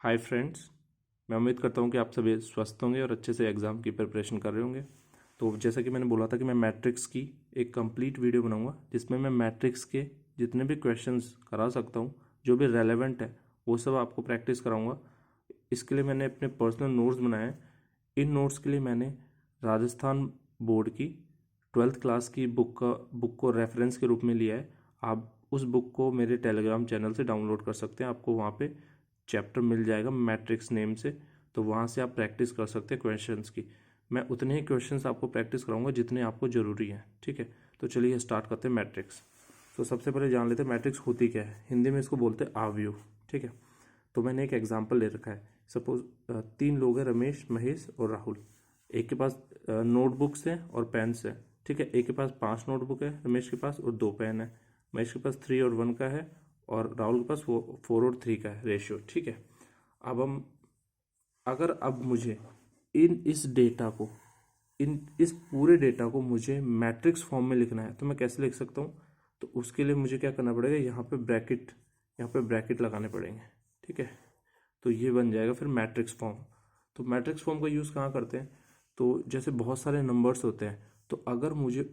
Hi friends, मैं उम्मीद करता हूँ कि आप सभी स्वस्थ होंगे और अच्छे से एग्ज़ाम की प्रिपरेशन कर रहे होंगे। तो जैसा कि मैंने बोला था कि मैं मैट्रिक्स की एक कंप्लीट वीडियो बनाऊंगा जिसमें मैं मैट्रिक्स के जितने भी क्वेश्चंस करा सकता हूँ, जो भी रेलेवेंट है वो सब आपको प्रैक्टिस कराऊंगा। इसके लिए मैंने अपने पर्सनल नोट्स बनाए हैं। इन नोट्स के लिए मैंने राजस्थान बोर्ड की 12th क्लास की बुक को रेफरेंस के रूप में लिया है। आप उस बुक को मेरे टेलीग्राम चैनल से डाउनलोड कर सकते हैं। आपको वहाँ पे चैप्टर मिल जाएगा मैट्रिक्स नेम से, तो वहाँ से आप प्रैक्टिस कर सकते हैं क्वेश्चंस की। मैं उतने ही क्वेश्चंस आपको प्रैक्टिस कराऊंगा जितने आपको ज़रूरी हैं, ठीक है। तो चलिए स्टार्ट करते हैं मैट्रिक्स। तो सबसे पहले जान लेते हैं मैट्रिक्स होती क्या है। हिंदी में इसको बोलते हैं आव्यूह, ठीक है। तो मैंने एक एग्जाम्पल ले रखा है। सपोज 3 लोग हैं, रमेश, महेश और राहुल। एक के पास नोटबुक्स हैं और पेन्स हैं, ठीक है। एक के पास 5 नोटबुक है रमेश के पास और 2 पेन है। महेश के पास 3 और 1 का है और राहुल के पास 4 और 3 का है रेशियो, ठीक है। अब मुझे इस पूरे डेटा को मुझे मैट्रिक्स फॉर्म में लिखना है, तो मैं कैसे लिख सकता हूँ। तो उसके लिए मुझे क्या करना पड़ेगा, यहाँ पे ब्रैकेट लगाने पड़ेंगे, ठीक है। तो ये बन जाएगा फिर मैट्रिक्स फॉर्म। तो मैट्रिक्स फॉर्म का यूज़ कहाँ करते हैं, तो जैसे बहुत सारे नंबर्स होते हैं, तो अगर मुझे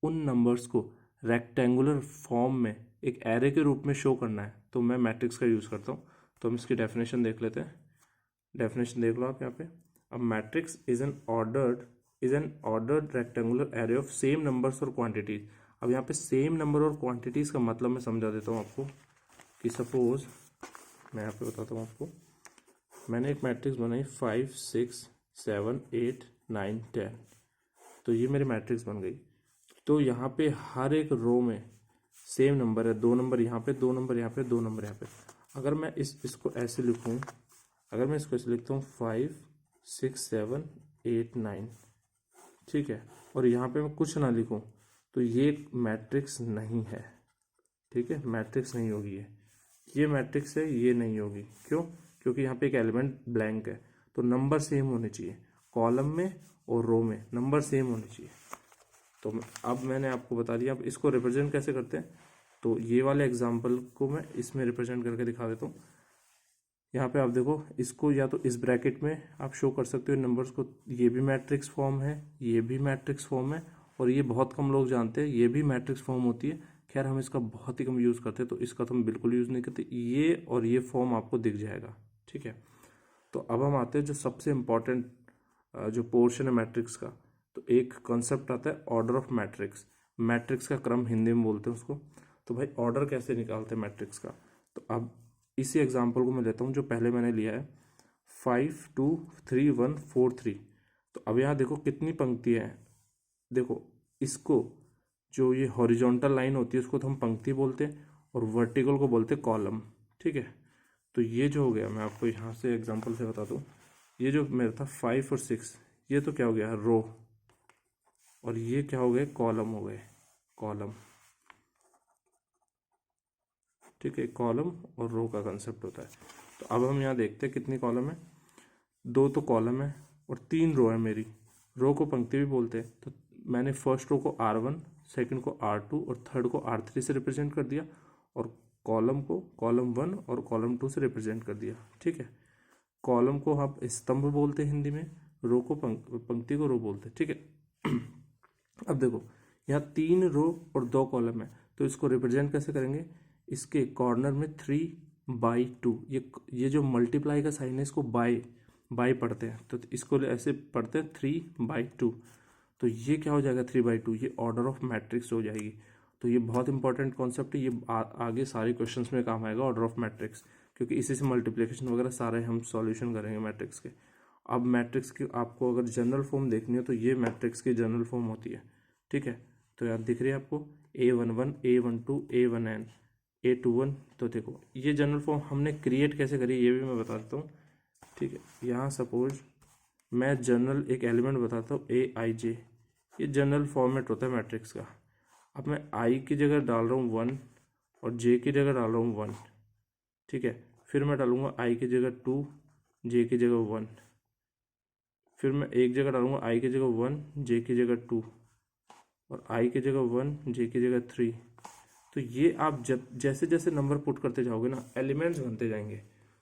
उन नंबर्स को रेक्टेंगुलर फॉर्म में एक एरे के रूप में शो करना है तो मैं मैट्रिक्स का यूज़ करता हूँ। तो हम इसकी डेफिनेशन देख लेते हैं। डेफिनेशन देख लो आप यहाँ पे। अब matrix is an ordered rectangular array of same numbers और क्वांटिटीज। अब यहाँ पे सेम नंबर और क्वांटिटीज का मतलब मैं समझा देता हूँ आपको कि सपोज मैं यहाँ पे बताता हूँ आपको। मैंने एक मैट्रिक्स बनाई 5 6 7 8 9 10। तो ये मेरी मैट्रिक्स बन गई। तो यहाँ पे हर एक रो में सेम नंबर है, 2 नंबर यहाँ पे, 2 नंबर यहाँ पे, 2 नंबर यहाँ पे। अगर मैं इसको ऐसे लिखूँ, अगर मैं इसको ऐसे लिखता हूँ 5 6 7 8 9, ठीक है, और यहाँ पे मैं कुछ ना लिखूँ तो ये मैट्रिक्स नहीं है, ठीक है। मैट्रिक्स नहीं होगी ये मैट्रिक्स है, ये नहीं होगी। क्यों? क्योंकि यहाँ पे एक एलिमेंट ब्लैंक है। तो नंबर सेम होने चाहिए, कॉलम में और रो में नंबर सेम होने चाहिए। तो अब मैंने आपको बता दिया। अब इसको रिप्रेजेंट कैसे करते हैं, तो ये वाले एग्जाम्पल को मैं इसमें रिप्रेजेंट करके दिखा देता हूँ। यहाँ पे आप देखो, इसको या तो इस ब्रैकेट में आप शो कर सकते हो नंबर्स को। ये भी मैट्रिक्स फॉर्म है, ये भी मैट्रिक्स फॉर्म है, और ये बहुत कम लोग जानते हैं ये भी मैट्रिक्स फॉर्म होती है। खैर हम इसका बहुत ही कम यूज़ करते हैं, तो इसका तो हम बिल्कुल यूज़ नहीं करते। ये और ये फॉर्म आपको दिख जाएगा, ठीक है। तो अब हम आते हैं जो सबसे इम्पॉर्टेंट जो पोर्शन है मैट्रिक्स का। तो एक कॉन्सेप्ट आता है ऑर्डर ऑफ मैट्रिक्स। मैट्रिक्स का क्रम हिंदी में बोलते हैं उसको। तो भाई ऑर्डर कैसे निकालते हैं मैट्रिक्स का, तो अब इसी एग्जाम्पल को मैं लेता हूँ जो पहले मैंने लिया है 5 2 3 1 4 3। तो अब यहाँ देखो कितनी पंक्तियाँ हैं। देखो इसको, जो ये हॉरिजॉन्टल लाइन होती है उसको तो हम पंक्ति बोलते हैं और वर्टिकल को बोलते हैं कॉलम, ठीक है। तो ये जो हो गया, मैं आपको यहाँ से एग्जांपल से बता दूँ। ये जो मेरा था 5 और 6, ये तो क्या हो गया, रो, और ये क्या हो गए, कॉलम हो गए, कॉलम, ठीक है। कॉलम और रो का कंसेप्ट होता है। तो अब हम यहाँ देखते हैं कितनी कॉलम है। 2 तो कॉलम है और 3 रो है मेरी। रो को पंक्ति भी बोलते हैं। तो मैंने फर्स्ट रो को R1, सेकंड को R2 और थर्ड को R3 से रिप्रेजेंट कर दिया, और कॉलम को कॉलम 1 और कॉलम 2 से रिप्रेजेंट कर दिया, ठीक है। कॉलम को आप स्तंभ बोलते हैं हिंदी में, रो को पंक्ति को रो बोलते हैं, ठीक है। अब देखो यहाँ 3 रो और 2 कॉलम है, तो इसको रिप्रेजेंट कैसे करेंगे। इसके कॉर्नर में 3/2, ये जो मल्टीप्लाई का साइन है इसको बाय पढ़ते हैं, तो इसको ऐसे पढ़ते हैं 3/2। तो ये क्या हो जाएगा 3/2, ये ऑर्डर ऑफ मैट्रिक्स हो जाएगी। तो ये बहुत इंपॉर्टेंट कॉन्सेप्ट है। ये आगे सारे क्वेश्चंस में काम आएगा ऑर्डर ऑफ मैट्रिक्स, क्योंकि इसी से मल्टीप्लिकेशन वगैरह सारे हम सॉल्यूशन करेंगे मैट्रिक्स के। अब मैट्रिक्स की आपको अगर जनरल फॉर्म देखनी हो तो ये मैट्रिक्स की जनरल फॉर्म होती है, ठीक है। तो यार दिख रही है आपको A11 A12 A1n A21। तो देखो ये जनरल फॉर्म हमने क्रिएट कैसे करी ये भी मैं बता देता हूँ, ठीक है। यहाँ सपोज मैं जनरल एक एलिमेंट बताता हूँ AIJ, ये जनरल फॉर्मेट होता है मैट्रिक्स का। अब मैं I की जगह डाल रहा हूँ 1 और J की जगह डाल रहा हूँ 1, ठीक है। फिर मैं डालूंगा I की जगह 2, J की जगह 1। फिर मैं एक जगह डालूंगा I की जगह 1, J की जगह 2, और I की जगह 1, J की जगह 3। तो ये आप जब जैसे जैसे नंबर पुट करते जाओगे ना, एलिमेंट्स बनते जाएंगे।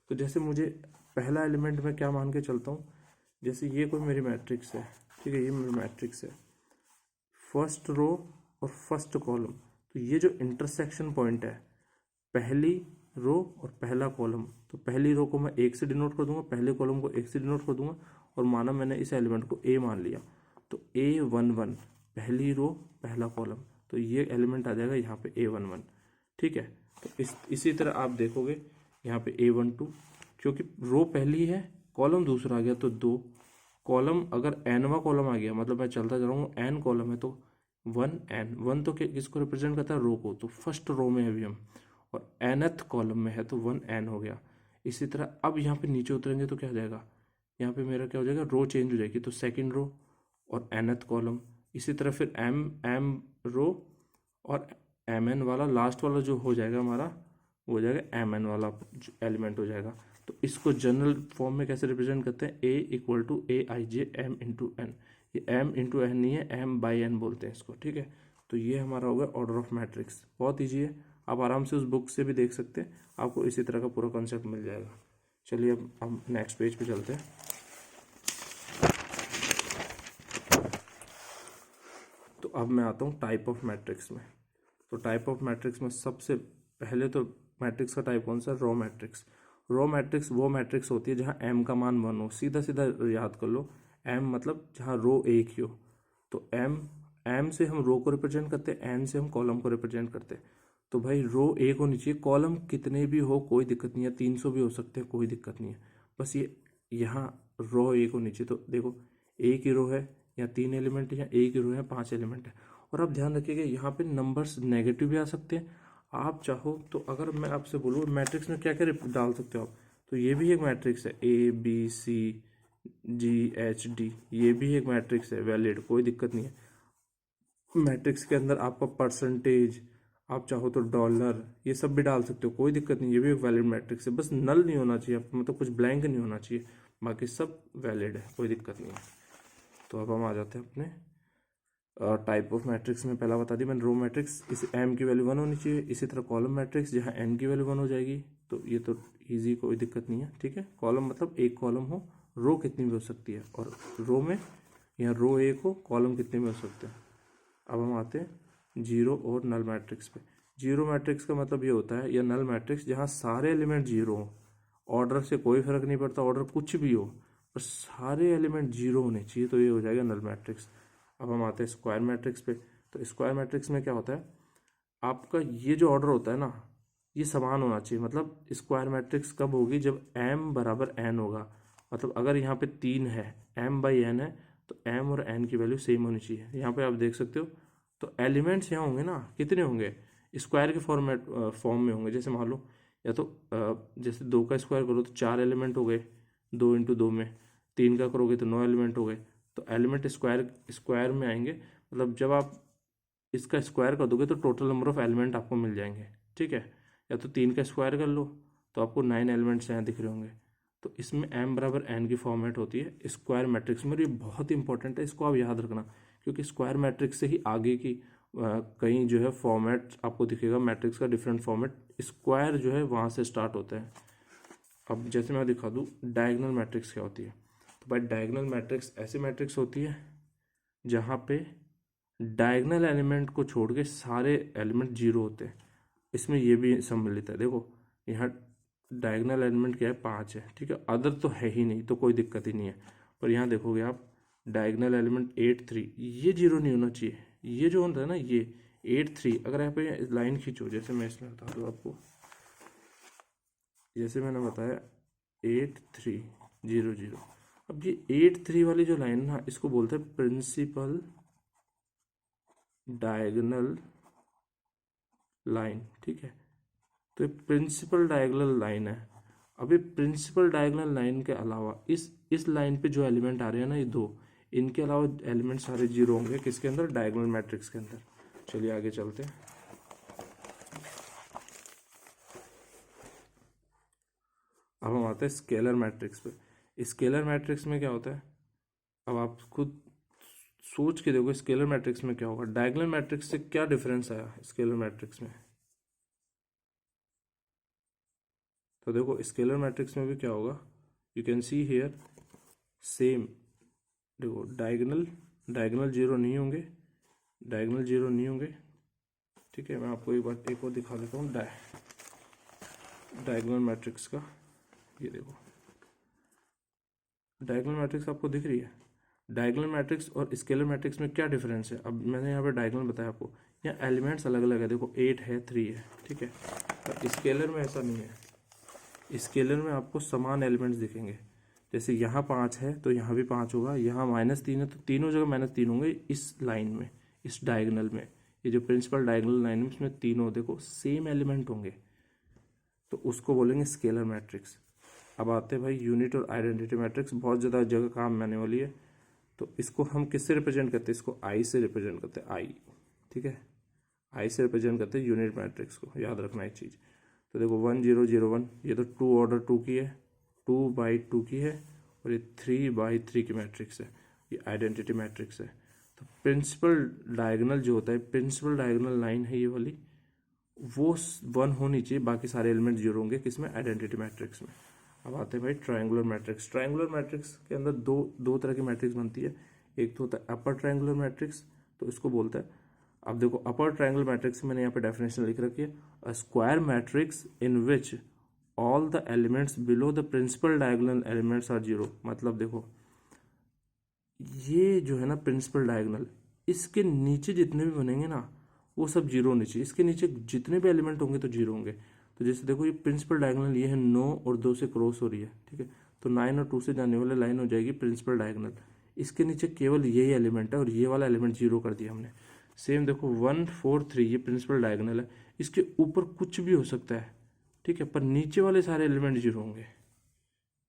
तो जैसे मुझे पहला एलिमेंट मैं क्या मान के चलता हूँ, जैसे ये कोई मेरी मैट्रिक्स है, ठीक है, ये मेरी मैट्रिक्स है, फर्स्ट रो और फर्स्ट कॉलम, तो ये जो इंटरसेक्शन पॉइंट है, पहली रो और पहला कॉलम, तो पहली रो को मैं 1 से डिनोट कर दूंगा, पहले कॉलम को 1 से डिनोट कर दूंगा, और माना मैंने इस एलिमेंट को ए मान लिया, तो A11 पहली रो पहला कॉलम, तो ये एलिमेंट आ जाएगा यहाँ पे A11, ठीक है। तो इसी तरह आप देखोगे यहाँ पे A12, क्योंकि रो पहली है, कॉलम दूसरा आ गया, तो 2 कॉलम, अगर एनवा कॉलम आ गया, मतलब मैं चलता जा रहा हूँ, एन कॉलम है, तो 1 तो किसको रिप्रेजेंट करता है, रो को, तो फर्स्ट रो में है अभी हम, और nth कॉलम में है, तो 1n हो गया। इसी तरह अब यहाँ पे नीचे उतरेंगे तो क्या हो जाएगा, यहाँ पे मेरा क्या हो जाएगा, रो चेंज हो जाएगी, तो सेकंड रो और nth कॉलम, इसी तरह फिर m रो और mn वाला लास्ट वाला जो हो जाएगा हमारा, वो हो जाएगा mn वाला एलिमेंट हो जाएगा। तो इसको जनरल फॉर्म में कैसे रिप्रेजेंट करते हैं, a = aij m × n, ये m × n नहीं है, m/n बोलते हैं इसको, ठीक है। तो ये हमारा हो गया ऑर्डर ऑफ मैट्रिक्स, बहुत ईजी है, आप आराम से उस बुक से भी देख सकते हैं, आपको इसी तरह का पूरा कॉन्सेप्ट मिल जाएगा। चलिए अब हम नेक्स्ट पेज पे चलते हैं। तो अब मैं आता हूँ टाइप ऑफ मैट्रिक्स में। तो टाइप ऑफ मैट्रिक्स में सबसे पहले तो मैट्रिक्स का टाइप कौन सा, रॉ मैट्रिक्स। रॉ मैट्रिक्स वो मैट्रिक्स होती है जहाँ m का मान 1 हो, सीधा सीधा याद कर लो, m मतलब जहाँ रो एक ही हो, तो m से हम रो को रिप्रेजेंट करते हैं, n से हम कॉलम को रिप्रेजेंट करते हैं। तो भाई रो एक होनी चाहिए, कॉलम कितने भी हो कोई दिक्कत नहीं है, 300 भी हो सकते हैं, कोई दिक्कत नहीं है, बस ये यहाँ रो एक होनी चाहिए। तो देखो एक ही रो है, या 3 एलिमेंट है, या एक ही रो है, 5 एलिमेंट है। और आप ध्यान रखिएगा यहाँ पे नंबर्स नेगेटिव भी आ सकते हैं, आप चाहो तो, अगर मैं आपसे बोलूँ मैट्रिक्स में क्या क्या डाल सकते हो आप, तो ये भी एक मैट्रिक्स है, ABCGHD, ये भी एक मैट्रिक्स है, वैलिड, कोई दिक्कत नहीं है। मैट्रिक्स के अंदर आपका परसेंटेज, आप चाहो तो डॉलर, ये सब भी डाल सकते हो, कोई दिक्कत नहीं, ये भी एक वैलिड मैट्रिक्स है, बस नल नहीं होना चाहिए, मतलब कुछ ब्लैंक नहीं होना चाहिए, बाकी सब वैलिड है, कोई दिक्कत नहीं है। तो अब हम आ जाते हैं अपने टाइप ऑफ मैट्रिक्स में। पहला बता दी मैंने, रो मैट्रिक्स, इस m की वैल्यू 1 होनी चाहिए। इसी तरह कॉलम मैट्रिक्स जहाँ n की वैल्यू 1 हो जाएगी, तो ये तो इजी, कोई दिक्कत नहीं है, ठीक है। कॉलम मतलब एक कॉलम हो, रो कितनी भी हो सकती है, और रो में यहाँ रो एक हो, कॉलम कितने भी हो सकते हैं। अब हम आते हैं जीरो और नल मैट्रिक्स पे। जीरो मैट्रिक्स का मतलब ये होता है, या नल मैट्रिक्स, जहाँ सारे एलिमेंट जीरो हो, ऑर्डर से कोई फर्क नहीं पड़ता, ऑर्डर कुछ भी हो, पर सारे एलिमेंट जीरो होने चाहिए, तो ये हो जाएगा नल मैट्रिक्स। अब हम आते हैं स्क्वायर मैट्रिक्स पे। तो स्क्वायर मैट्रिक्स में क्या होता है, आपका ये जो ऑर्डर होता है ना, ये समान होना चाहिए। मतलब स्क्वायर मैट्रिक्स कब होगी, जब m = n होगा, मतलब अगर यहाँ पे 3 है, m/n है, तो m और n की वैल्यू सेम होनी चाहिए। यहाँ पे आप देख सकते हो, तो एलिमेंट्स यहाँ होंगे ना, कितने होंगे, स्क्वायर के फॉर्म में होंगे। जैसे मान लो, या तो जैसे 2 का स्क्वायर करो तो 4 एलिमेंट हो गए, 2 × 2 में, 3 का करोगे तो 9 एलिमेंट हो गए। तो एलिमेंट स्क्वायर में आएंगे, मतलब जब आप इसका स्क्वायर कर दोगे तो टोटल नंबर ऑफ एलिमेंट आपको मिल जाएंगे, ठीक है। या तो 3 का स्क्वायर कर लो तो आपको 9 एलिमेंट्स यहाँ दिख रहे होंगे। तो इसमें m = n की फॉर्मेट होती है स्क्वायर मैट्रिक्स में, और ये बहुत इंपॉर्टेंट है, इसको आप याद रखना, क्योंकि स्क्वायर मैट्रिक्स से ही आगे की कहीं जो है फॉर्मेट आपको दिखेगा, मैट्रिक्स का डिफरेंट फॉर्मेट स्क्वायर जो है वहाँ से स्टार्ट होता है। अब जैसे मैं दिखा दूँ डायगोनल मैट्रिक्स क्या होती है। तो भाई डायगोनल मैट्रिक्स ऐसी मैट्रिक्स होती है जहाँ पे डायगोनल एलिमेंट को छोड़ के सारे एलिमेंट जीरो होते हैं। इसमें ये भी सम्मिलित है, देखो यहाँ डायगोनल एलिमेंट क्या है, 5 है, ठीक है, अदर तो है ही नहीं, तो कोई दिक्कत ही नहीं है। पर यहाँ देखोगे आप डायगोनल एलिमेंट 8 3, ये जीरो नहीं होना चाहिए, ये जो होता है ना, ये 8 3, अगर यहाँ पे लाइन खींचो, जैसे मैं इसमें बता दूँ आपको, जैसे मैंने बताया 8 3 0 0, अब ये 8 3 वाली जो लाइन ना, इसको बोलते हैं प्रिंसिपल डायगोनल लाइन, ठीक है। तो ये प्रिंसिपल डायगोनल लाइन है। अभी प्रिंसिपल डायगोनल लाइन के अलावा इस लाइन पे जो एलिमेंट आ रहे हैं ना, ये 2, इनके अलावा एलिमेंट सारे जीरो होंगे, किसके अंदर, डायगोनल मैट्रिक्स के अंदर। चलिए आगे चलते हैं। अब हम आते हैं स्केलर मैट्रिक्स पे। स्केलर मैट्रिक्स में क्या होता है, अब आप खुद सोच के देखो स्केलर मैट्रिक्स में क्या होगा, डायगोनल मैट्रिक्स से क्या डिफरेंस आया स्केलर मैट्रिक्स में। तो देखो स्केलर मैट्रिक्स में भी क्या होगा, you can see here same, देखो डायगोनल जीरो नहीं होंगे, डायगोनल जीरो नहीं होंगे। ठीक है, मैं आपको एक बार एक और दिखा देता हूँ डायगोनल मैट्रिक्स का। ये देखो डायगोनल मैट्रिक्स आपको दिख रही है। डायगोनल मैट्रिक्स और स्केलर मैट्रिक्स में क्या डिफरेंस है? अब मैंने यहाँ पे डायगोनल बताया आपको, यहाँ एलिमेंट्स अलग अलग है, देखो 8 है 3 है, ठीक है। पर स्केलर में ऐसा नहीं है, स्केलर में आपको समान एलिमेंट्स दिखेंगे। जैसे यहाँ 5 है तो यहाँ भी 5 होगा, यहाँ -3 है तो तीनों जगह -3 होंगे इस लाइन में, इस डायगोनल में। ये जो प्रिंसिपल डायगोनल लाइन है इसमें तीनों देखो सेम एलिमेंट होंगे, तो उसको बोलेंगे स्केलर मैट्रिक्स। अब आते हैं भाई यूनिट और आइडेंटिटी मैट्रिक्स, बहुत ज़्यादा जगह काम में आने वाली है। तो इसको हम किससे रिप्रेजेंट करते हैं? इसको आई से रिप्रेजेंट करते हैं, आई, ठीक है। आई से रिप्रेजेंट करते हैं यूनिट मैट्रिक्स को, याद रखना एक चीज़। तो देखो 1 0 0 1, ये तो 2 ऑर्डर 2 की है, 2/2 की है, और ये 3/3 की मैट्रिक्स है, ये आइडेंटिटी मैट्रिक्स है। तो प्रिंसिपल डायगोनल जो होता है, प्रिंसिपल डायगोनल लाइन है ये वाली, वो 1 होनी चाहिए, बाकी सारे एलिमेंट जीरो होंगे, किसमें? आइडेंटिटी मैट्रिक्स में। अब आते हैं भाई ट्रायंगुलर मैट्रिक्स। ट्रायंगुलर मैट्रिक्स के अंदर दो तरह की मैट्रिक्स बनती है। एक तो होता है अपर ट्रायंगुलर मैट्रिक्स, तो इसको बोलता है, अब देखो अपर ट्रायंगुलर मैट्रिक्स मैंने यहाँ पे डेफिनेशन लिख रखी है, a square matrix in which all the elements below the principal diagonal elements are zero. मतलब देखो ये जो है ना प्रिंसिपल डायगोनल, इसके नीचे जितने भी बनेंगे ना वो सब जीरो होने चाहिए, इसके नीचे जितने भी एलिमेंट होंगे तो जीरो होंगे। तो जैसे देखो ये प्रिंसिपल डायगोनल, ये है 9 और 2 से क्रॉस हो रही है, ठीक है, तो 9 और 2 से जाने वाले लाइन हो जाएगी प्रिंसिपल डायगोनल। इसके नीचे केवल यही एलिमेंट है और ये वाला एलिमेंट जीरो कर दिया हमने। सेम देखो 1 4 3, ये प्रिंसिपल डायगोनल है, इसके ऊपर कुछ भी हो सकता है, ठीक है, पर नीचे वाले सारे एलिमेंट जीरो होंगे,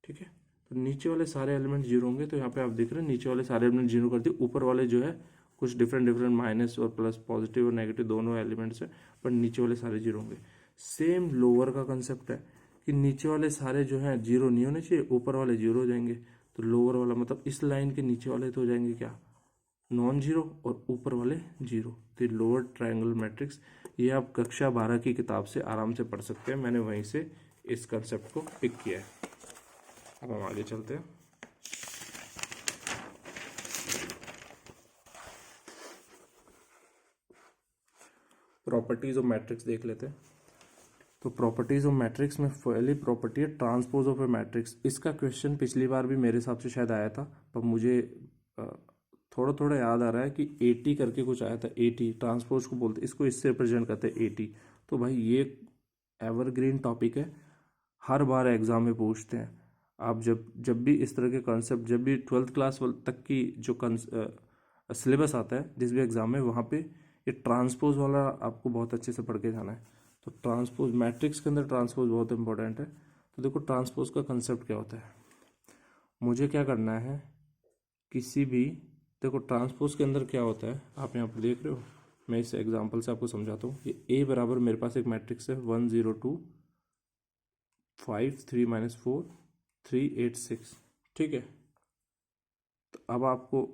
ठीक है। तो नीचे वाले सारे एलिमेंट जीरो होंगे, तो यहाँ पे आप देख रहे हैं नीचे वाले सारे एलिमेंट जीरो कर दिए, ऊपर वाले जो है कुछ डिफरेंट माइनस और प्लस, पॉजिटिव और नेगेटिव दोनों एलिमेंट्स है, पर नीचे वाले सारे जीरो होंगे। सेम लोअर का कंसेप्ट है कि नीचे वाले सारे जो हैं जीरो नहीं होने चाहिए, ऊपर वाले जीरो हो जाएंगे। तो लोअर वाला मतलब इस लाइन के नीचे वाले तो हो जाएंगे क्या? नॉन जीरो, और ऊपर वाले जीरो। तो लोअर ट्रायंगल मैट्रिक्स, ये आप कक्षा 12 की किताब से आराम से पढ़ सकते हैं, मैंने वहीं से इस कंसेप्ट को पिक किया है। अब हम आगे चलते हैं। प्रॉपर्टीज ऑफ मैट्रिक्स देख लेते हैं। तो प्रॉपर्टीज ऑफ मैट्रिक्स में पहली प्रॉपर्टी है ट्रांसपोज ऑफ ए मैट्रिक्स। इसका क्वेश्चन पिछली बार भी मेरे हिसाब से शायद आया था, पर मुझे थोड़ा थोड़ा याद आ रहा है कि 80 करके कुछ आया था। 80 ट्रांसपोज को बोलते, इसको इससे रिप्रेजेंट करते हैं 80। तो भाई ये एवरग्रीन टॉपिक है, हर बार एग्जाम में पूछते हैं। आप जब भी इस तरह के कॉन्सेप्ट, जब भी 12th क्लास तक की जो सिलेबस आता है जिस भी एग्जाम में, वहाँ पे ये ट्रांसपोज वाला आपको बहुत अच्छे से पढ़ के जाना है। तो ट्रांसपोज मैट्रिक्स के अंदर ट्रांसपोज बहुत इंपॉर्टेंट है। तो देखो ट्रांसपोज का कंसेप्ट क्या होता है, मुझे क्या करना है, किसी भी, देखो ट्रांसपोज के अंदर क्या होता है आप यहाँ पर देख रहे हो, मैं इस एग्जाम्पल से आपको समझाता हूँ। ये ए बराबर मेरे पास एक मैट्रिक्स है 1 0 2 5 3 -4 3 8 6, ठीक है। तो अब आपको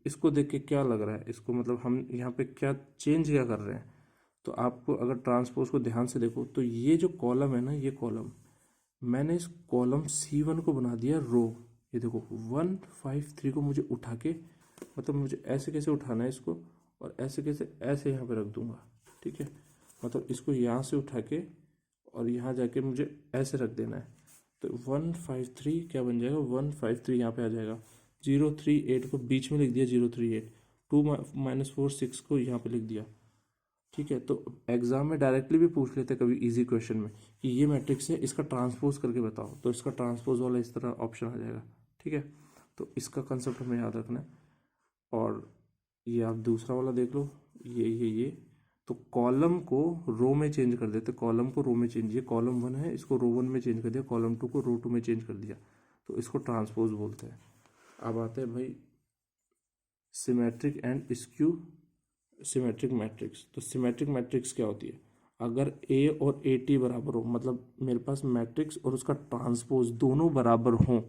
इसको देख के क्या लग रहा है, इसको मतलब हम यहाँ पे क्या चेंज क्या कर रहे हैं? तो आपको अगर ट्रांसपोज को ध्यान से देखो तो ये जो कॉलम है ना, ये कॉलम, मैंने इस कॉलम C1 को बना दिया रो। ये देखो 1 5 3 को मुझे उठा के, मतलब मुझे ऐसे कैसे उठाना है इसको, और ऐसे कैसे, ऐसे यहाँ पे रख दूंगा, ठीक है। मतलब इसको यहाँ से उठा के और यहाँ जाके मुझे ऐसे रख देना है। तो 1 5 3 क्या बन जाएगा, 1 5 3 यहाँ पे आ जाएगा। 0 3 8 को बीच में लिख दिया, 0 3 8, 2 -4 6 को यहाँ पे लिख दिया, ठीक है। तो एग्जाम में डायरेक्टली भी पूछ लेते कभी इजी क्वेश्चन में कि ये मैट्रिक्स है, इसका ट्रांसपोज करके बताओ, तो इसका ट्रांसपोज वाला इस तरह ऑप्शन आ जाएगा, ठीक है। तो इसका कंसेप्ट हमें याद रखना है। और ये आप दूसरा वाला देख लो, ये तो कॉलम को रो में चेंज कर देते, कॉलम को रो में चेंज, ये कॉलम 1 है, इसको रो 1 में चेंज कर दिया, कॉलम 2 को रो 2 में चेंज कर दिया, तो इसको ट्रांसपोज बोलते हैं। अब आते हैं भाई symmetric and skew symmetric matrix. तो सिमेट्रिक मैट्रिक्स क्या होती है, अगर ए और AT बराबर हो, मतलब मेरे पास मैट्रिक्स और उसका ट्रांसपोज दोनों बराबर हों,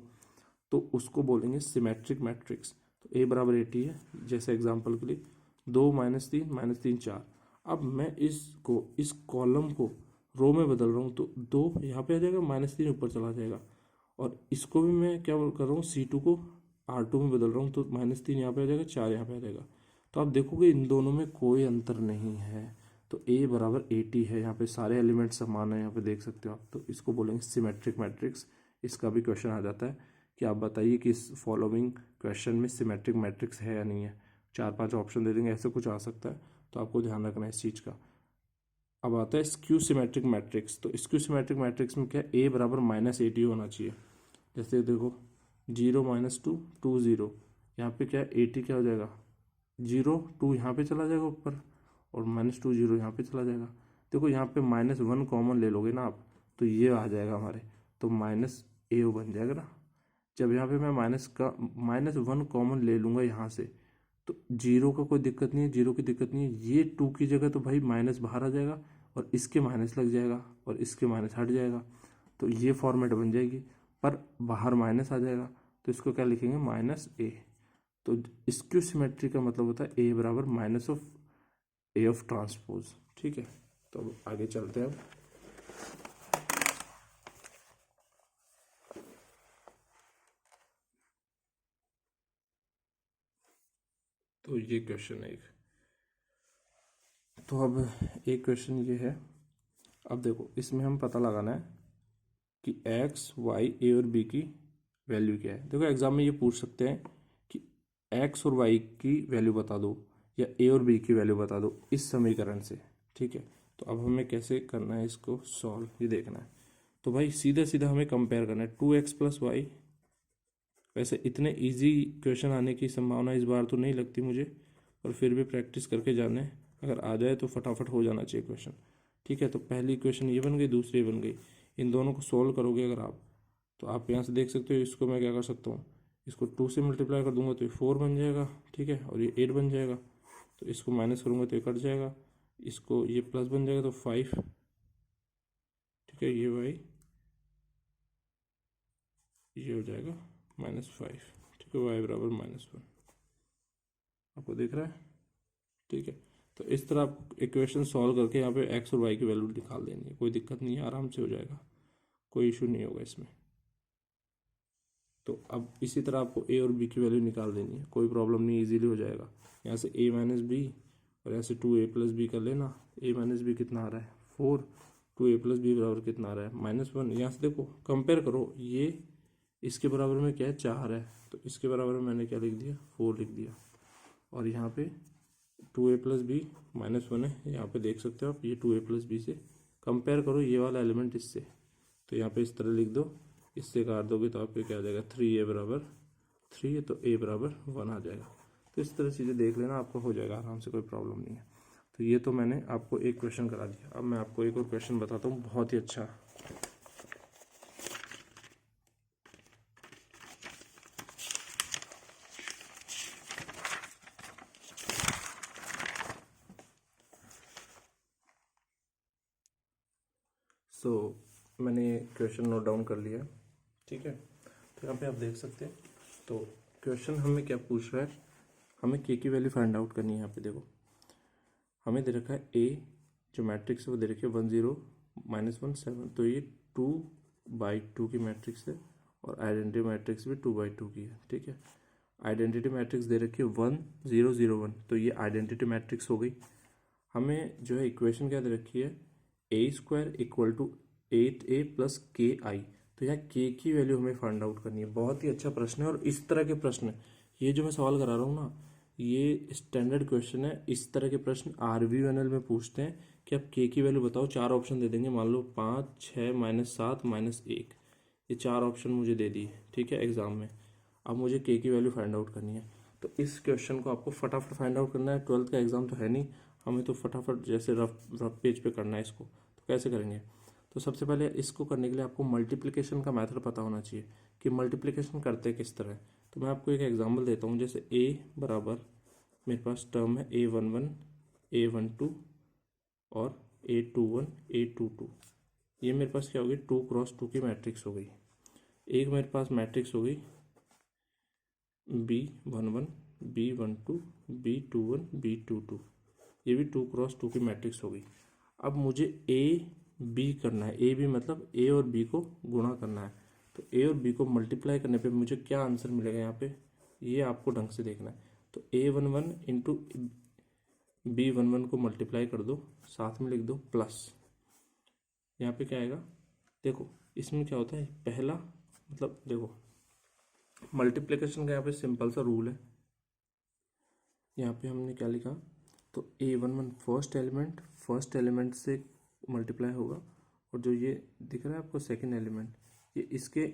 तो उसको बोलेंगे सिमेट्रिक मैट्रिक्स। तो A बराबर AT है, जैसे एग्जांपल के लिए 2 -3 -3 4। अब मैं इस कॉलम को रो में बदल रहा हूँ, तो 2 यहाँ पे आ जाएगा, -3 ऊपर चला जाएगा, और इसको भी मैं क्या कर रहा हूँ, C2 को R2 में बदल रहा हूँ, तो -3 यहाँ पे आ जाएगा, 4 यहाँ पे आ जाएगा। तो आप देखोगे इन दोनों में कोई अंतर नहीं है, तो A बराबर 80 है। यहाँ पे सारे एलिमेंट समान है, यहाँ पे देख सकते हो आप। तो इसको बोलेंगे सिमेट्रिक मैट्रिक्स। इसका भी क्वेश्चन आ जाता है कि आप बताइए कि इस फॉलोइंग क्वेश्चन में सिमेट्रिक मैट्रिक्स है या नहीं है। 4-5 ऑप्शन दे देंगे, ऐसे कुछ आ सकता है, तो आपको ध्यान रखना है इस चीज़ का। अब आता है स्क्यू सिमेट्रिक मैट्रिक्स। तो स्क्यू सिमेट्रिक मैट्रिक्स में क्या, A बराबर -80 होना चाहिए। जैसे देखो 0 -2 2 0, यहाँ पे क्या 80 क्या हो जाएगा, 0 2 यहाँ पे चला जाएगा ऊपर, और -2 0 यहाँ पे चला जाएगा। देखो यहाँ पे -1 कॉमन ले लोगे ना आप, तो ये आ जाएगा हमारे, तो -A बन जाएगा ना। जब यहाँ पे मैं -1 कॉमन ले लूँगा यहाँ से, तो 0 का कोई दिक्कत नहीं है, 0 की दिक्कत नहीं है। ये 2 की जगह तो भाई माइनस बाहर आ जाएगा, और इसके माइनस लग जाएगा, और इसके माइनस हट जाएगा, तो ये फॉर्मेट बन जाएगी। पर बाहर माइनस आ जाएगा, तो इसको क्या लिखेंगे, -A। तो स्क्यू सिमेट्री का मतलब होता है A बराबर -A ऑफ ट्रांसपोज। ठीक है, तो अब आगे चलते हैं। अब तो ये क्वेश्चन है एक। तो अब एक क्वेश्चन ये है, अब देखो इसमें हम पता लगाना है कि x, y, a और b की वैल्यू क्या है। देखो एग्जाम में ये पूछ सकते हैं कि x और y की वैल्यू बता दो, या a और b की वैल्यू बता दो इस समीकरण से। ठीक है, तो अब हमें कैसे करना है इसको सॉल्व, ये देखना है। तो भाई सीधा सीधा हमें कंपेयर करना है 2x + y। वैसे इतने इजी क्वेश्चन आने की संभावना इस बार तो नहीं लगती मुझे, पर फिर भी प्रैक्टिस करके जाने, अगर आ जाए तो फटाफट हो जाना चाहिए क्वेश्चन। ठीक है, तो पहली इक्वेशन ये बन गई, दूसरी बन गई। इन दोनों को सोल्व करोगे अगर आप, तो आप यहाँ से देख सकते हो, इसको मैं क्या कर सकता हूँ, इसको 2 से मल्टीप्लाई कर दूंगा तो ये 4 बन जाएगा। ठीक है, और ये 8 बन जाएगा। तो इसको माइनस करूँगा तो ये कट जाएगा, इसको ये प्लस बन जाएगा तो 5। ठीक है, ये भाई ये हो जाएगा -5। ठीक है, y बराबर -1। आपको दिख रहा है? ठीक है, तो इस तरह आप इक्वेशन सॉल्व करके यहाँ पे x और y की वैल्यू निकाल देनी है, कोई दिक्कत नहीं है, आराम से हो जाएगा, कोई इशू नहीं होगा इसमें। तो अब इसी तरह आपको a और b की वैल्यू निकाल देनी है, कोई प्रॉब्लम नहीं, इजीली हो जाएगा। यहाँ से a - b और यहाँ से 2a + b कर लेना। a - b कितना आ रहा है, 4। 2a + b बराबर कितना आ रहा है, -1। यहाँ से देखो कंपेयर करो, ये इसके बराबर में क्या है, 4 है, तो इसके बराबर में मैंने क्या लिख दिया, 4 लिख दिया। और यहाँ पे 2a + b -1 है, यहाँ पे देख सकते हो आप, ये 2a + b से कंपेयर करो ये वाला एलिमेंट इससे, तो यहाँ पे इस तरह लिख दो, इससे काट दोगे तो आपके क्या आ जाएगा, 3a बराबर 3 है, तो a बराबर 1 आ जाएगा। तो इस तरह चीज़ें देख लेना, आपको हो जाएगा आराम से, कोई प्रॉब्लम नहीं है। तो ये तो मैंने आपको एक क्वेश्चन करा दिया। अब मैं आपको एक और क्वेश्चन बताता हूँ, बहुत ही अच्छा। मैंने क्वेश्चन नोट डाउन कर लिया। ठीक है, तो यहाँ पे आप देख सकते हैं, तो क्वेश्चन हमें क्या पूछ रहा है, हमें k की वैल्यू फाइंड आउट करनी है। यहाँ पे देखो हमें दे रखा है a, जो मैट्रिक्स है वो दे रखी है 1 0 -1 7, तो ये 2/2 की मैट्रिक्स है, और आइडेंटिटी मैट्रिक्स भी 2/2 की है। ठीक है, आइडेंटिटी मैट्रिक्स दे रखी है 1 0 0 1, तो ये आइडेंटिटी मैट्रिक्स हो गई। हमें जो है इक्वेशन क्या दे रखी है, a² = 8a + ki। तो यहाँ k की वैल्यू हमें फाइंड आउट करनी है। बहुत ही अच्छा प्रश्न है, और इस तरह के प्रश्न, ये जो मैं सवाल करा रहा हूँ ना, ये स्टैंडर्ड क्वेश्चन है। इस तरह के प्रश्न RVNL में पूछते हैं कि आप k की वैल्यू बताओ, 4 ऑप्शन दे देंगे, मान लो 5 6 -7 -1, ये 4 ऑप्शन मुझे दे दिए। ठीक है, एग्जाम में अब मुझे k की वैल्यू फाइंड आउट करनी है। तो इस क्वेश्चन को आपको फटाफट फाइंड आउट करना है। 12th का एग्जाम तो है नहीं, हमें तो फटाफट जैसे रफ पेज पे करना है इसको। तो कैसे करेंगे, तो सबसे पहले इसको करने के लिए आपको मल्टीप्लिकेशन का मेथड पता होना चाहिए कि मल्टीप्लिकेशन करते किस तरह है। तो मैं आपको एक एग्जांपल देता हूँ, जैसे a बराबर, मेरे पास टर्म है a11 a12 और a21 a22। ये मेरे पास क्या होगी, 2 × 2 की मैट्रिक्स हो गई। एक मेरे पास मैट्रिक्स हो गई b11 b12 b21 b22, ये भी 2 × 2 की मैट्रिक्स हो गई। अब मुझे a b करना है, a b मतलब a और b को गुणा करना है। तो ए और बी को मल्टीप्लाई करने पे मुझे क्या आंसर मिलेगा यहाँ पे, ये आपको ढंग से देखना है। तो A11 इंटू B11 को मल्टीप्लाई कर दो, साथ में लिख दो प्लस, यहाँ पे क्या आएगा, देखो इसमें क्या होता है, पहला मतलब देखो मल्टीप्लिकेशन का यहाँ पे सिंपल सा रूल है। यहाँ पे हमने क्या लिखा, तो A11 फर्स्ट एलिमेंट से मल्टीप्लाई होगा, और जो ये दिख रहा है आपको सेकंड एलिमेंट, ये इसके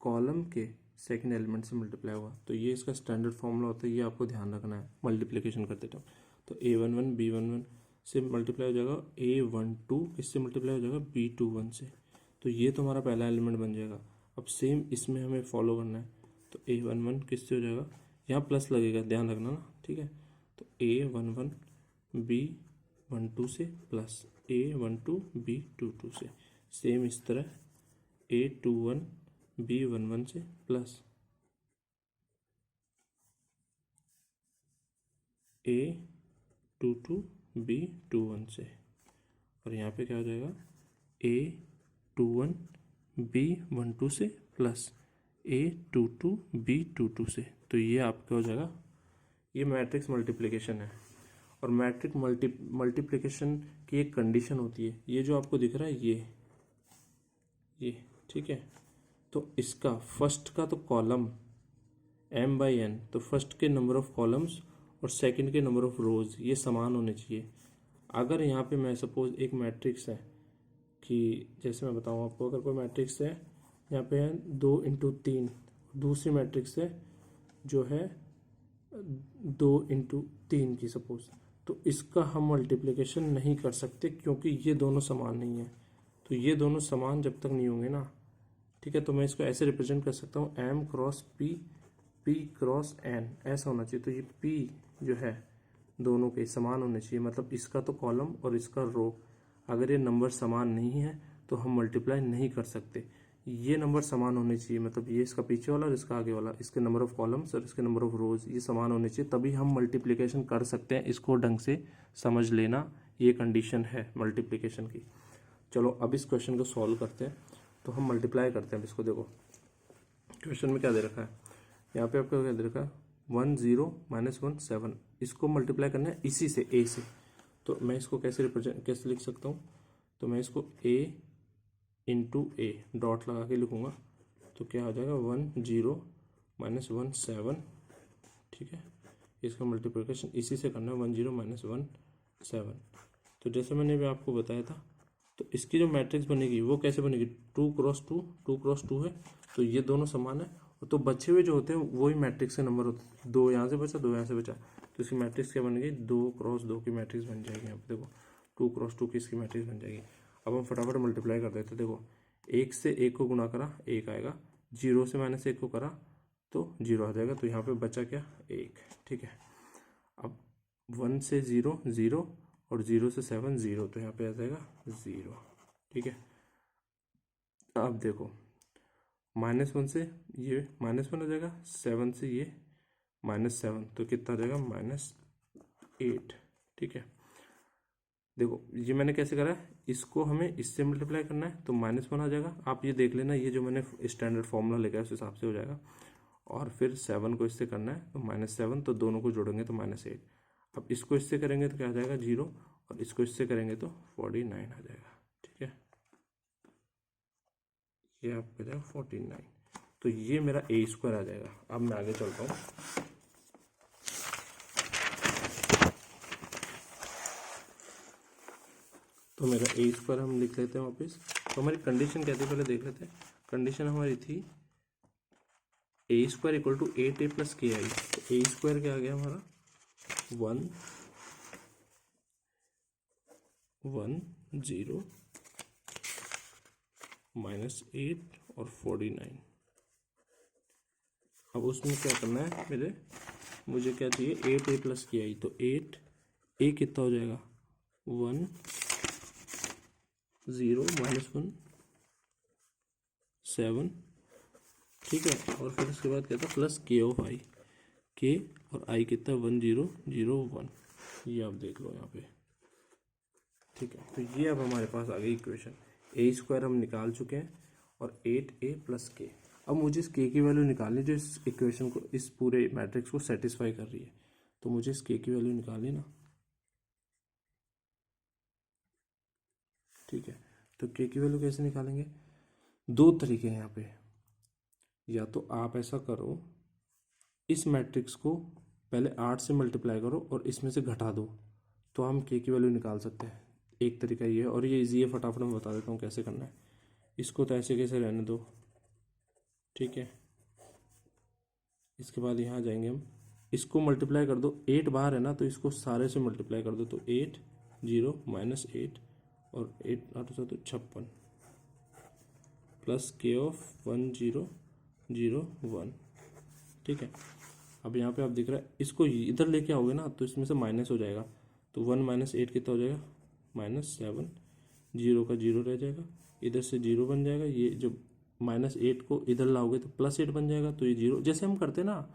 कॉलम के सेकंड एलिमेंट से मल्टीप्लाई होगा। तो ये इसका स्टैंडर्ड फॉर्मूला होता है, ये आपको ध्यान रखना है मल्टीप्लिकेशन करते टाइम। तो A11 B11 से मल्टीप्लाई हो जाएगा, A12 किससे मल्टीप्लाई हो जाएगा, B21 से। तो ये तो हमारा पहला एलिमेंट बन जाएगा। अब सेम इसमें हमें फॉलो करना है, तो A11 किससे हो जाएगा, यहाँ प्लस लगेगा, ध्यान रखना ना, ठीक है। तो A11 B12 से प्लस A12 B22 से, सेम इस तरह A21 B11 से प्लस A22 B21 से, और यहाँ पे क्या हो जाएगा, A21 B12 से प्लस A22 B22 से। तो ये आपका हो जाएगा, ये मैट्रिक्स मल्टीप्लिकेशन है। और मैट्रिक्स मल्टीप्लिकेशन की एक कंडीशन होती है, ये जो आपको दिख रहा है ये ठीक है। तो इसका फर्स्ट का तो कॉलम m/n, तो फर्स्ट के नंबर ऑफ कॉलम्स और सेकंड के नंबर ऑफ रोज ये समान होने चाहिए। अगर यहाँ पे मैं सपोज एक मैट्रिक्स है कि, जैसे मैं बताऊँ आपको, अगर कोई मैट्रिक्स है यहाँ पे है 2x3, दूसरी मैट्रिक्स है जो है 2x3 की सपोज, तो इसका हम मल्टीप्लिकेशन नहीं कर सकते क्योंकि ये दोनों समान नहीं है। तो ये दोनों समान जब तक नहीं होंगे ना, ठीक है, तो मैं इसको ऐसे रिप्रेजेंट कर सकता हूँ m cross p cross n, ऐसा होना चाहिए। तो ये p जो है दोनों के समान होने चाहिए, मतलब इसका तो कॉलम और इसका रो, अगर ये नंबर समान नहीं है तो हम मल्टीप्लाई नहीं कर सकते। ये नंबर समान होने चाहिए, मतलब ये इसका पीछे वाला और इसका आगे वाला, इसके नंबर ऑफ कॉलम्स और इसके नंबर ऑफ रोज ये समान होने चाहिए, तभी हम मल्टीप्लिकेशन कर सकते हैं। इसको ढंग से समझ लेना, ये कंडीशन है मल्टीप्लिकेशन की। चलो अब इस क्वेश्चन को सॉल्व करते हैं। तो हम मल्टीप्लाई करते हैं इसको। देखो क्वेश्चन में क्या दे रखा है, यहाँ पे आपको क्या दे रखा है, 1 0 -1 7, इसको मल्टीप्लाई करना है इसी से, a से। तो मैं इसको कैसे लिख सकता हूँ, तो मैं इसको a इंटू ए डॉट लगा के लिखूँगा। तो क्या हो जाएगा, 1 0 -1 7, ठीक है। इसका मल्टीप्लिकेशन इसी से करना है, 1 0 -1 7। तो जैसे मैंने भी आपको बताया था, तो इसकी जो मैट्रिक्स बनेगी वो कैसे बनेगी, 2 क्रॉस 2 है, तो ये दोनों समान है। तो बचे हुए जो होते हैं वही मैट्रिक्स के नंबर होते हैं, 2 यहाँ से बचा 2 यहाँ से बचा, तो इसकी मैट्रिक्स क्या बन गई, 2 क्रॉस 2 की मैट्रिक्स बन जाएगी। यहाँ पे देखो 2 क्रॉस 2 की इसकी मैट्रिक्स बन जाएगी। अब हम फटाफट मल्टीप्लाई कर देते हैं। देखो 1 से 1 को गुणा करा 1 आएगा, 0 से -1 को करा तो 0 आ जाएगा। तो यहाँ पे बचा क्या, 1, ठीक है। अब 1 से 0 0 और 0 से 7 0, तो यहाँ पे आ जाएगा 0, ठीक है। अब देखो -1 से ये -1 आ जाएगा, 7 से ये -7, तो कितना आ जाएगा, -8, ठीक है। देखो ये मैंने कैसे करा है, इसको हमें इससे मल्टीप्लाई करना है तो -1 आ जाएगा। आप ये देख लेना, ये जो मैंने स्टैंडर्ड फॉर्मूला लेकर उस हिसाब से हो जाएगा। और फिर 7 को इससे करना है तो -7, तो दोनों को जोड़ेंगे तो -8। अब इसको इससे करेंगे तो क्या आ जाएगा, 0, और इसको इससे करेंगे तो 49 आ जाएगा, ठीक है। ये आपको जाएगा 49। तो ये मेरा a² आ जाएगा। अब मैं आगे चलता हूँ। तो मेरा a² हम लिख लेते हैं वापस। तो हमारी कंडीशन क्या थी, पहले देख लेते हैं। कंडीशन हमारी थी a² = 8a + ki। तो a² क्या आ गया हमारा, 1 1 0 -8 और 49। अब उसमें क्या करना है, मुझे क्या चाहिए, 8a + ki। तो 8a कितना हो जाएगा, 1 0 -1 7, ठीक है। और फिर उसके बाद क्या था, plus k of i, k और i कितना, 1 0 0 1, ये आप देख लो यहाँ पे, ठीक है। तो ये अब हमारे पास आ गई इक्वेशन। a² हम निकाल चुके हैं और 8a प्लस के। अब मुझे इस के की वैल्यू निकालनी जो इस इक्वेशन को, इस पूरे मैट्रिक्स को सेटिस्फाई कर रही है। तो मुझे इस के की वैल्यू निकालनी ना, ठीक है। तो के की वैल्यू कैसे निकालेंगे? दो तरीके हैं यहाँ पे। या तो आप ऐसा करो, इस मैट्रिक्स को पहले 8 से मल्टीप्लाई करो और इसमें से घटा दो, तो हम के की वैल्यू निकाल सकते हैं। एक तरीका ये है, और ये इजी है, फटाफट मैं बता देता हूँ कैसे करना है। इसको तो ऐसे कैसे रहने दो, ठीक है। इसके बाद यहाँ जाएंगे हम, इसको मल्टीप्लाई कर दो, 8 बाहर है ना, तो इसको सारे से मल्टीप्लाई कर दो, तो 8 0 माइनस 8 और 8 8 तो 56 प्लस के ऑफ 1 0 0 1, ठीक है। अब यहाँ पे आप दिख रहा है, इसको इधर लेके आओगे ना तो इसमें से माइनस हो जाएगा, तो 1 माइनस 8 कितना हो जाएगा? -7। जीरो का जीरो रह जाएगा, इधर से जीरो बन जाएगा। ये जो -8 को इधर लाओगे तो +8 बन जाएगा, तो ये जीरो, जैसे हम करते हैं ना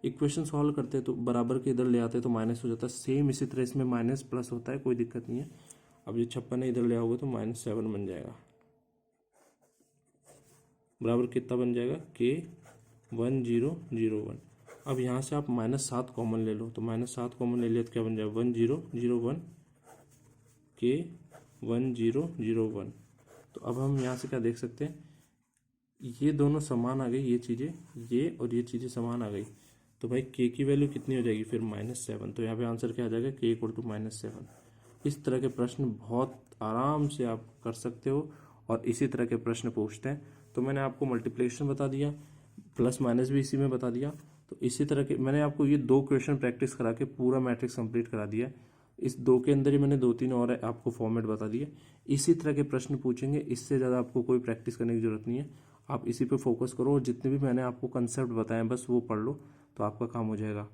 इक्वेशन सॉल्व करते हैं तो बराबर के इधर ले आते हैं तो माइनस हो जाता है, सेम इसी तरह इसमें माइनस प्लस होता है, कोई दिक्कत नहीं है। अब ये 56 है, इधर ले आओगे तो -7 बन जाएगा, बराबर कितना बन जाएगा? के 1 0 0 1। अब यहाँ से आप -7 कॉमन ले लो, तो -7 कॉमन ले लिया तो क्या बन जाएगा? 1 0 0 1 के 1 0 0 1। तो अब हम यहाँ से क्या देख सकते हैं, ये दोनों समान आ गई, ये चीज़ें, ये और ये चीज़ें समान आ गई, तो भाई के की वैल्यू कितनी हो जाएगी फिर? -7। तो यहाँ पे आंसर क्या आ जाएगा? के इक्वल टू -7। इस तरह के प्रश्न बहुत आराम से आप कर सकते हो, और इसी तरह के प्रश्न पूछते हैं। तो मैंने आपको मल्टीप्लिकेशन बता दिया, प्लस माइनस भी इसी में बता दिया। तो इसी तरह के मैंने आपको ये 2 क्वेश्चन प्रैक्टिस करा के पूरा मैट्रिक्स कंप्लीट करा दिया। इस 2 के अंदर ही मैंने 2-3 और आपको फॉर्मेट बता दिए। इसी तरह के प्रश्न पूछेंगे, इससे ज़्यादा आपको कोई प्रैक्टिस करने की जरूरत नहीं है। आप इसी पे फोकस करो, और जितने भी मैंने आपको कंसेप्ट बताए बस वो पढ़ लो, तो आपका काम हो जाएगा।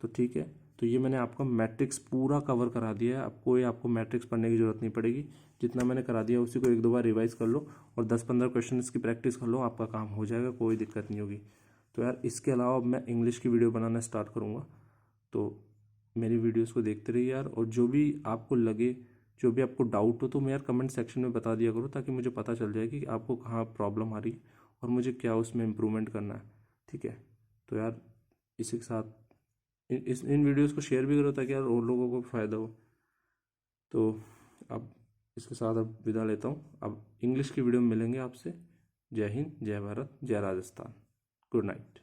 तो ठीक है, तो ये मैंने आपका मैट्रिक्स पूरा कवर करा दिया है। आपको मैट्रिक्स पढ़ने की जरूरत नहीं पड़ेगी, जितना मैंने करा दिया उसी को 1-2 बार रिवाइज कर लो और 10-15 क्वेश्चन की प्रैक्टिस कर लो, आपका काम हो जाएगा, कोई दिक्कत नहीं होगी। तो यार इसके अलावा अब मैं इंग्लिश की वीडियो बनाना स्टार्ट करूँगा, तो मेरी वीडियोस को देखते रहिए यार। और जो भी आपको लगे, जो भी आपको डाउट हो, तो मैं यार कमेंट सेक्शन में बता दिया करो, ताकि मुझे पता चल जाए कि आपको कहाँ प्रॉब्लम आ रही है और मुझे क्या उसमें इम्प्रूवमेंट करना है, ठीक है। तो यार इसी के साथ इन वीडियोस को शेयर भी करो, ताकि यार और लोगों को फ़ायदा हो। तो अब इसके साथ अब विदा लेता हूँ, अब इंग्लिश की वीडियो में मिलेंगे आपसे। जय हिंद, जय भारत, जय राजस्थान। Good night.